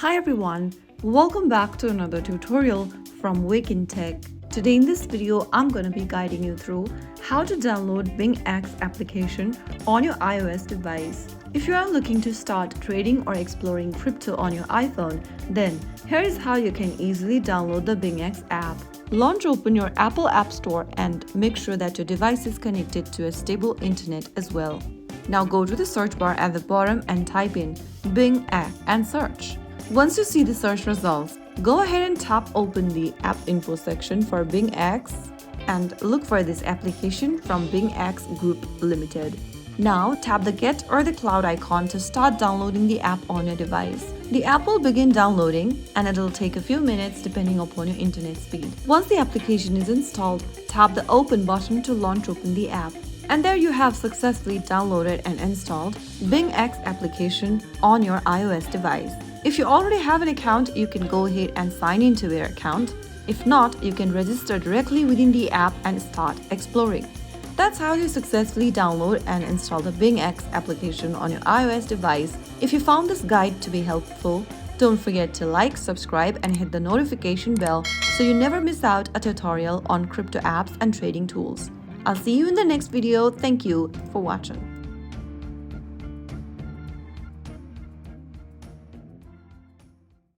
Hi everyone, welcome back to another tutorial from Wake&Tech. Today in this video, I'm going to be guiding you through how to download BingX application on your iOS device. If you are looking to start trading or exploring crypto on your iPhone, then here is how you can easily download the BingX app. Launch open your Apple App Store and make sure that your device is connected to a stable internet as well. Now go to the search bar at the bottom and type in BingX and search. Once you see the search results, go ahead and tap open the app info section for BingX and look for this application from BingX Group Limited. Now tap the Get or the Cloud icon to start downloading the app on your device. The app will begin downloading and it'll take a few minutes depending upon your internet speed. Once the application is installed, tap the Open button to launch open the app. And there you have successfully downloaded and installed BingX application on your iOS device. If you already have an account, you can go ahead and sign into your account. If not, you can register directly within the app and start exploring. That's how you successfully download and install the BingX application on your iOS device. If you found this guide to be helpful, don't forget to like, subscribe, and hit the notification bell so you never miss out a tutorial on crypto apps and trading tools. I'll see you in the next video. Thank you for watching.